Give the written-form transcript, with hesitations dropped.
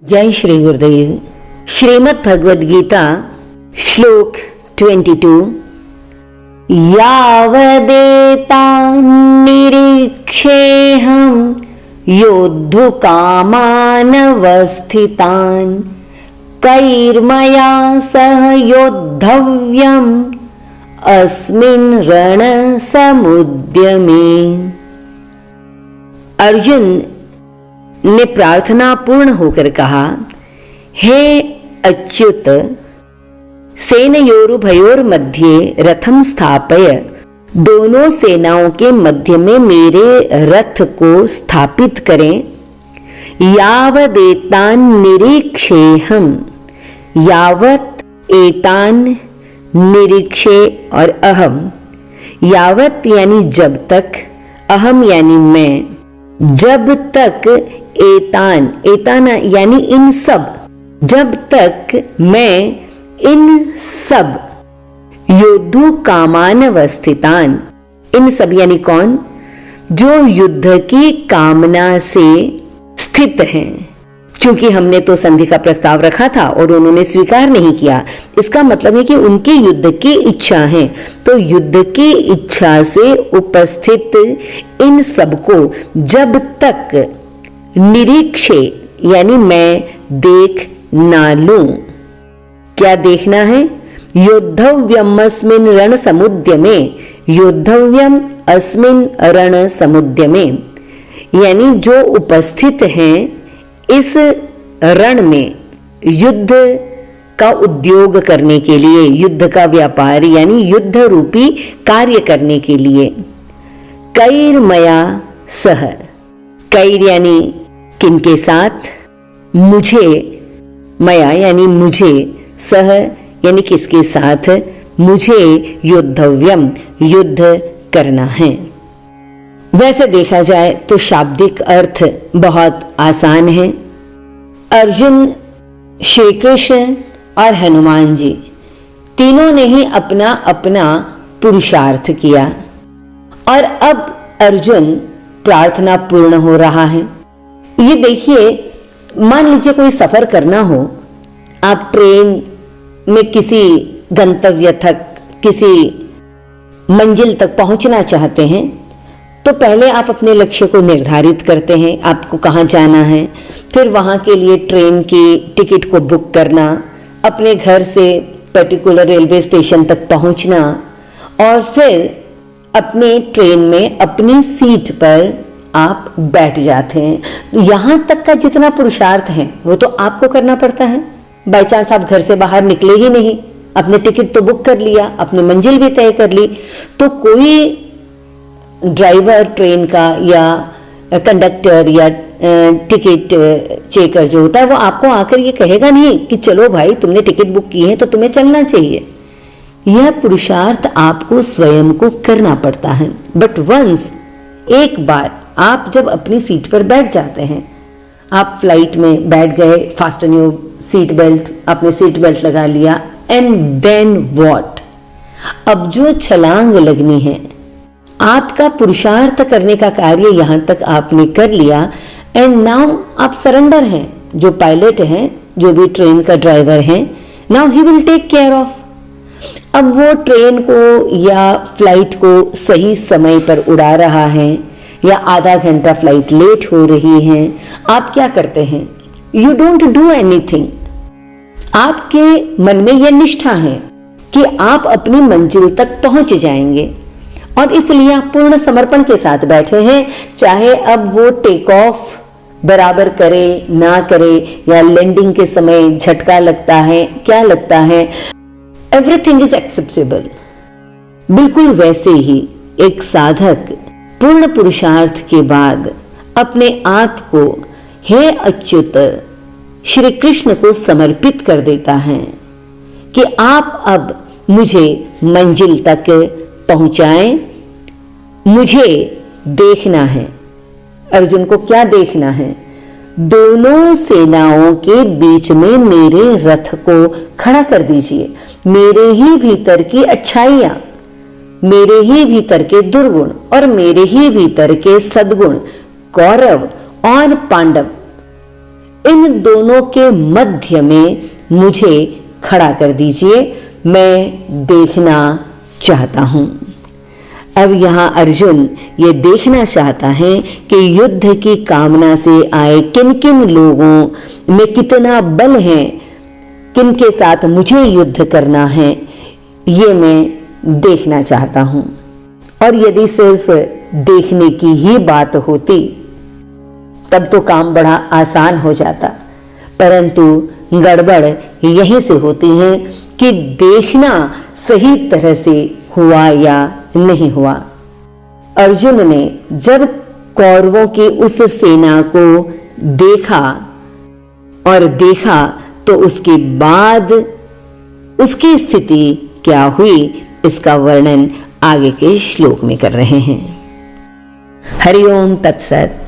जय श्री गुरुदेव। श्रीमद् भगवद गीता श्लोक 22। यावदेतान्निरीक्षेऽहं योद्धुकामानवस्थितान् कैर्मया सह योद्धव्यम् अस्मिन् रणसमुद्यमे। अर्जुन ने प्रार्थना पूर्ण होकर कहा, हे अच्युत, सेनयोरुभयोर मध्ये रथम स्थापय, दोनों सेनाओं के मध्य में मेरे रथ को स्थापित करें। यावदेतान निरीक्षेऽहं, यावत एतान निरीक्षे और अहम, यावत यानी जब तक, अहम यानी मैं, जब तक एतान, एतान यानी इन सब, जब तक मैं इन सब, योद्धु कामानवस्थितान, इन सब यानी कौन, जो युद्ध की कामना से स्थित हैं। क्योंकि हमने तो संधि का प्रस्ताव रखा था और उन्होंने स्वीकार नहीं किया, इसका मतलब है कि उनके युद्ध की इच्छा है। तो युद्ध की इच्छा से उपस्थित इन सबको जब तक निरीक्षे यानी मैं देख ना लूं। क्या देखना है? योद्धव्यम अस्मिन् रण समुद्यमे, योद्धव्यम अस्मिन् रण समुद्यमे यानी जो उपस्थित हैं इस रण में युद्ध का उद्योग करने के लिए, युद्ध का व्यापार यानी युद्ध रूपी कार्य करने के लिए। कैर्मया सह, कैर यानी किनके साथ, मुझे, मया यानी मुझे, सह यानी किसके साथ, मुझे योद्धव्यम युद्ध करना है। वैसे देखा जाए तो शाब्दिक अर्थ बहुत आसान है। अर्जुन, श्री कृष्ण और हनुमान जी तीनों ने ही अपना अपना पुरुषार्थ किया और अब अर्जुन प्रार्थना पूर्ण हो रहा है। ये देखिए, मान लीजिए कोई सफर करना हो, आप ट्रेन में किसी गंतव्य तक, किसी मंजिल तक पहुंचना चाहते हैं तो पहले आप अपने लक्ष्य को निर्धारित करते हैं, आपको कहाँ जाना है, फिर वहाँ के लिए ट्रेन की टिकट को बुक करना, अपने घर से पर्टिकुलर रेलवे स्टेशन तक पहुँचना और फिर अपने ट्रेन में अपनी सीट पर आप बैठ जाते हैं। यहाँ तक का जितना पुरुषार्थ है वो तो आपको करना पड़ता है। बाई चांस आप घर से बाहर निकले ही नहीं, अपने टिकट तो बुक कर लिया, अपनी मंजिल भी तय कर ली, तो कोई ड्राइवर ट्रेन का या कंडक्टर या टिकट चेकर जो होता है वो आपको आकर ये कहेगा नहीं कि चलो भाई तुमने टिकट बुक की है तो तुम्हें चलना चाहिए। यह पुरुषार्थ आपको स्वयं को करना पड़ता है। बट वंस, एक बार आप जब अपनी सीट पर बैठ जाते हैं, आप फ्लाइट में बैठ गए, फास्टन योर सीट बेल्ट, आपने सीट बेल्ट लगा लिया, एंड देन व्हाट? अब जो छलांग लगनी है, आपका पुरुषार्थ करने का कार्य यहां तक आपने कर लिया एंड नाउ आप सरेंडर हैं। जो पायलट हैं, जो भी ट्रेन का ड्राइवर है, now he will take care of. अब वो ट्रेन को या फ्लाइट को सही समय पर उड़ा रहा है या आधा घंटा फ्लाइट लेट हो रही है, आप क्या करते हैं? You don't do anything. आपके मन में यह निष्ठा है कि आप अपनी मंजिल तक पहुंच जाएंगे और इसलिए आप पूर्ण समर्पण के साथ बैठे हैं। चाहे अब वो टेक ऑफ बराबर करे ना करे या लैंडिंग के समय झटका लगता है, क्या लगता है, एवरीथिंग इज एक्सेप्टेबल। बिल्कुल वैसे ही एक साधक पूर्ण पुरुषार्थ के बाद अपने आप को हे अच्युत श्री कृष्ण को समर्पित कर देता है कि आप अब मुझे मंजिल तक पहुंचाएं, मुझे देखना है। अर्जुन को क्या देखना है? दोनों सेनाओं के बीच में मेरे रथ को खड़ा कर दीजिए। मेरे ही भीतर की अच्छाइयां, मेरे ही भीतर के दुर्गुण और मेरे ही भीतर के सद्गुण, कौरव और पांडव, इन दोनों के मध्य में मुझे खड़ा कर दीजिए, मैं देखना चाहता हूं। अब यहाँ अर्जुन ये देखना चाहता है कि युद्ध की कामना से आए किन किन लोगों में कितना बल है, किन के साथ मुझे युद्ध करना है, ये मैं देखना चाहता हूं। और यदि सिर्फ देखने की ही बात होती तब तो काम बड़ा आसान हो जाता, परंतु गड़बड़ यहीं से होती है कि देखना सही तरह से हुआ या नहीं हुआ। अर्जुन ने जब कौरवों की उस सेना को देखा तो उसके बाद उसकी स्थिति क्या हुई, इसका वर्णन आगे के श्लोक में कर रहे हैं। हरि ओम तत्सत।